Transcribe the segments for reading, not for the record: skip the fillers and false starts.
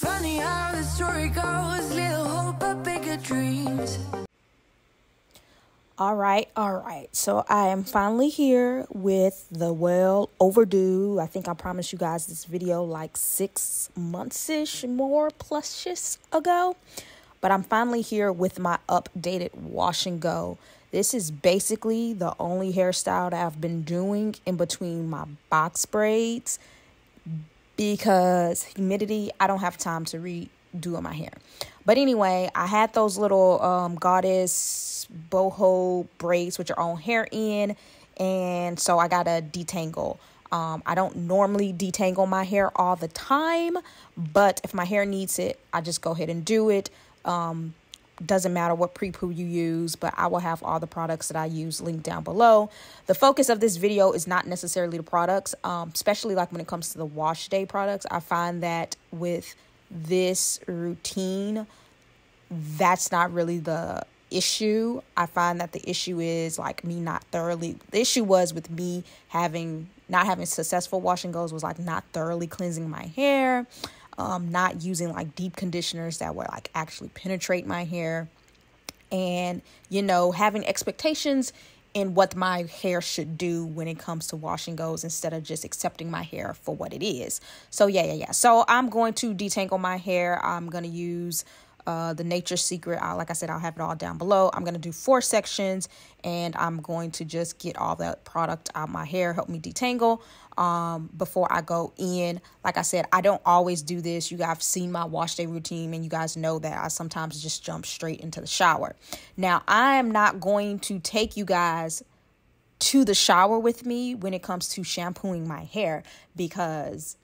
Funny how the story goes, little hope but bigger dreams. All right. So I am finally here with the well overdue. I think I promised you guys this video like 6 months-ish, more plus-ish ago. But I'm finally here with my updated wash and go. This is basically the only hairstyle that I've been doing in between my box braids because humidity, I don't have time to redo my hair. But anyway, I had those little goddess boho braids with your own hair in, and so I gotta detangle. I don't normally detangle my hair all the time, but if my hair needs it, I just go ahead and do it. Doesn't matter what pre-poo you use, but I will have all the products that I use linked down below. The focus of this video is not necessarily the products, especially like when it comes to the wash day products. I find that with this routine, that's not really the issue. I find that the issue is like me not thoroughly, the issue was with me not having successful wash and goes was like not thoroughly cleansing my hair. Not using like deep conditioners that would like actually penetrate my hair, and having expectations in what my hair should do when it comes to wash and goes instead of just accepting my hair for what it is. So yeah. So I'm going to detangle my hair. I'm going to use the Nature Secret. Like I said, I'll have it all down below. I'm going to do 4 sections, and I'm going to just get all that product out of my hair, help me detangle before I go in. Like I said, I don't always do this. You guys have seen my wash day routine, and you guys know that I sometimes just jump straight into the shower. Now, I am not going to take you guys to the shower with me when it comes to shampooing my hair, because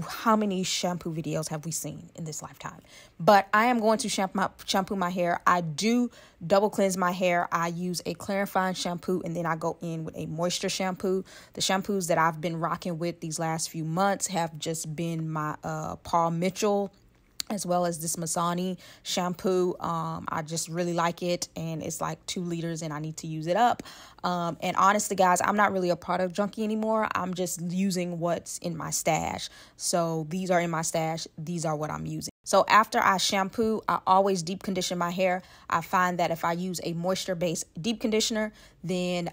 how many shampoo videos have we seen in this lifetime? But I am going to shampoo my hair. I do double cleanse my hair. I use a clarifying shampoo, and then I go in with a moisture shampoo. The shampoos that I've been rocking with these last few months have just been my Paul Mitchell, as well as this Masani shampoo. I just really like it, and it's like 2 liters, and I need to use it up. And honestly, guys, I'm not really a product junkie anymore. I'm just using what's in my stash. So these are in my stash. These are what I'm using. So after I shampoo, I always deep condition my hair. I find that if I use a moisture-based deep conditioner, then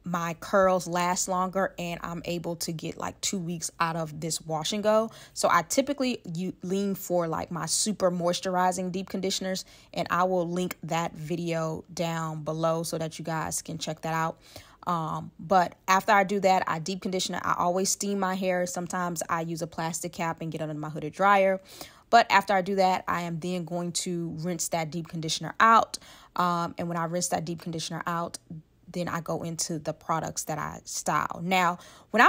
my curls last longer, and I'm able to get like 2 weeks out of this wash and go. So I typically lean for like my super moisturizing deep conditioners, and I will link that video down below so that you guys can check that out. But after I do that, I deep condition it. I always steam my hair. Sometimes I use a plastic cap and get it under my hooded dryer. But after I do that, I am then going to rinse that deep conditioner out. And when I rinse that deep conditioner out, then I go into the products that I style. Now, when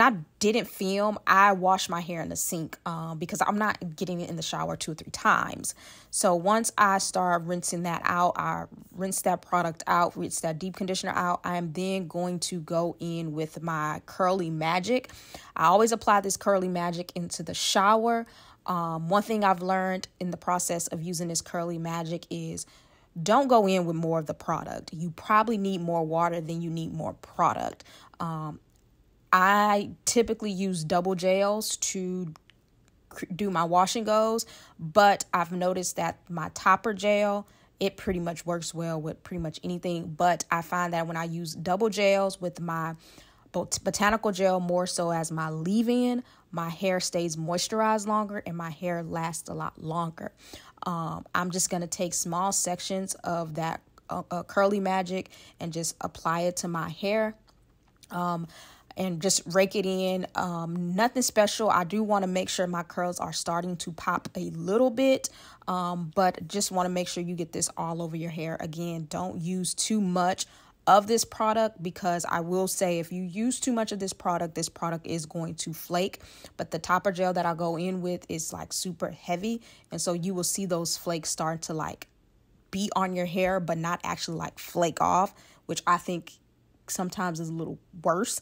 I didn't film, I wash my hair in the sink because I'm not getting it in the shower 2 or 3 times. So once I start rinsing that out, I rinse that product out, rinse that deep conditioner out, I am then going to go in with my Curly Magic. I always apply this Curly Magic into the shower. One thing I've learned in the process of using this Curly Magic is don't go in with more of the product. You probably need more water than you need more product. I typically use double gels to do my wash and goes, but I've noticed that my topper gel, it pretty much works well with pretty much anything. But I find that when I use double gels with my botanical gel more so as my leave-in, my hair stays moisturized longer and my hair lasts a lot longer. I'm just going to take small sections of that Curly Magic and just apply it to my hair. And just rake it in. Nothing special. I do want to make sure my curls are starting to pop a little bit, but just want to make sure you get this all over your hair. Again, don't use too much of this product, because I will say if you use too much of this product is going to flake. But the topper gel that I go in with is like super heavy, and so you will see those flakes start to like be on your hair but not actually like flake off, which I think sometimes is a little worse.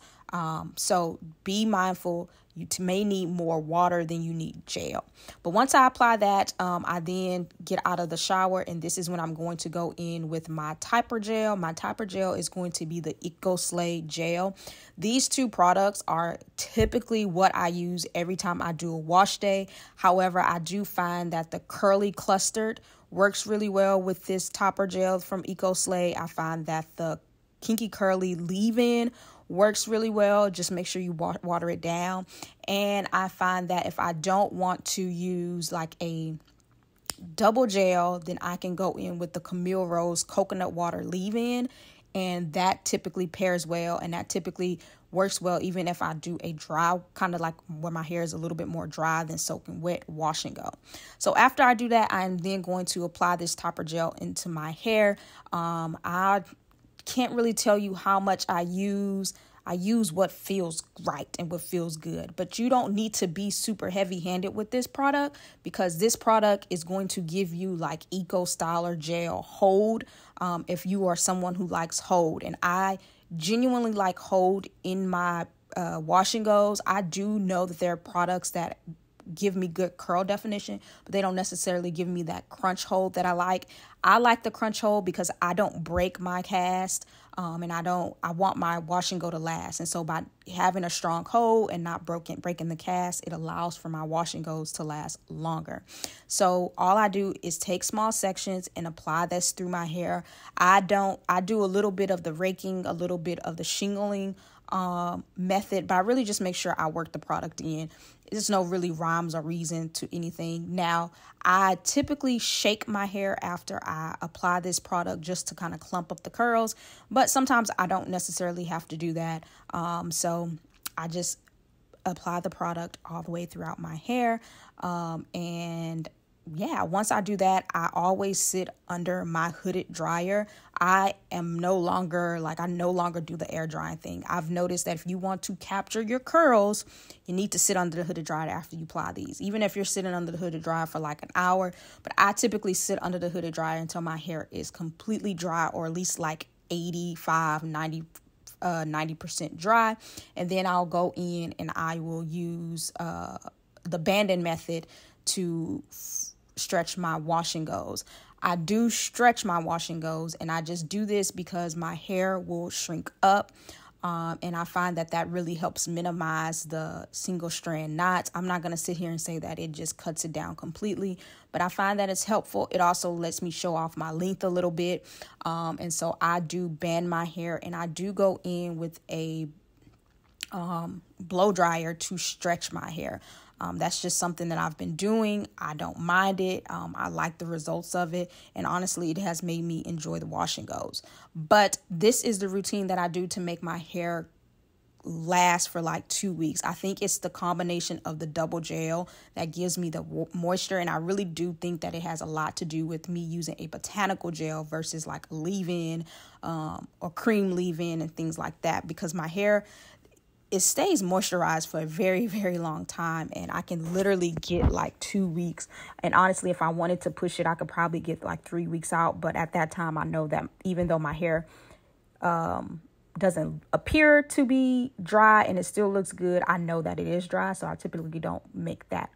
So be mindful. You may need more water than you need gel. But once I apply that, I then get out of the shower, and this is when I'm going to go in with my Typer gel. My Typer gel is going to be the EcoSlay gel. These two products are typically what I use every time I do a wash day. However, I do find that the curly clustered works really well with this Typer gel from EcoSlay. I find that the kinky curly leave-in works really well. Just make sure you water it down. And I find that if I don't want to use like a double gel, then I can go in with the Camille Rose coconut water leave-in, and that typically pairs well, and that typically works well even if I do a dry, kind of like where my hair is a little bit more dry than soaking wet, wash and go. So after I do that, I'm then going to apply this Typer gel into my hair. I can't really tell you how much I use. I use what feels right and what feels good, but you don't need to be super heavy-handed with this product, because this product is going to give you like Eco Styler gel hold if you are someone who likes hold. And I genuinely like hold in my wash and goes. I do know that there are products that give me good curl definition, but they don't necessarily give me that crunch hold that I like. I like the crunch hold because I don't break my cast, and I want my wash and go to last. And so by having a strong hold and not breaking the cast, it allows for my wash and goes to last longer. So all I do is take small sections and apply this through my hair. I do a little bit of the raking, a little bit of the shingling method, but I really just make sure I work the product in. There's no really rhymes or reason to anything. Now, I typically shake my hair after I apply this product just to kind of clump up the curls, but sometimes I don't necessarily have to do that. So I just apply the product all the way throughout my hair. And yeah, once I do that, I always sit under my hooded dryer. I no longer do the air drying thing. I've noticed that if you want to capture your curls, you need to sit under the hooded dryer after you apply these, even if you're sitting under the hooded dryer for like an hour. But I typically sit under the hooded dryer until my hair is completely dry, or at least like 90% dry. And then I'll go in and I will use the banding method to stretch my wash and goes. I do stretch my wash and goes, and I just do this because my hair will shrink up. And I find that really helps minimize the single strand knots. I'm not going to sit here and say that it just cuts it down completely, but I find that it's helpful. It also lets me show off my length a little bit. And so I do band my hair, and I do go in with a blow dryer to stretch my hair. That's just something that I've been doing. I don't mind it. I like the results of it. And honestly, it has made me enjoy the wash and goes. But this is the routine that I do to make my hair last for like 2 weeks. I think it's the combination of the double gel that gives me the moisture. And I really do think that it has a lot to do with me using a botanical gel versus like leave-in or cream leave-in and things like that, because my hair, it stays moisturized for a very, very long time, and I can literally get like 2 weeks. And honestly, if I wanted to push it, I could probably get like 3 weeks out. But at that time, I know that even though my hair doesn't appear to be dry and it still looks good, I know that it is dry. So I typically don't make that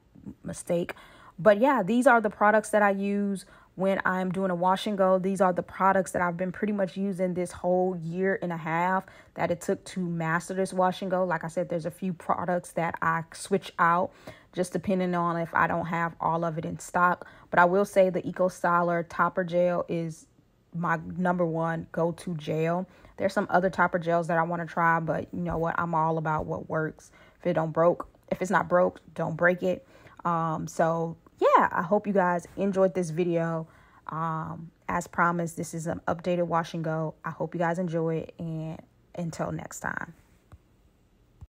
mistake. But yeah, these are the products that I use when I'm doing a wash and go. These are the products that I've been pretty much using this whole year and a half that it took to master this wash and go. Like I said, there's a few products that I switch out just depending on if I don't have all of it in stock. But I will say the Eco Styler Typer gel is my number one go-to gel. There's some other Typer gels that I want to try, but you know what? I'm all about what works. If it's not broke, don't break it. So yeah, I hope you guys enjoyed this video. As promised, this is an updated wash and go. I hope you guys enjoy it, and until next time.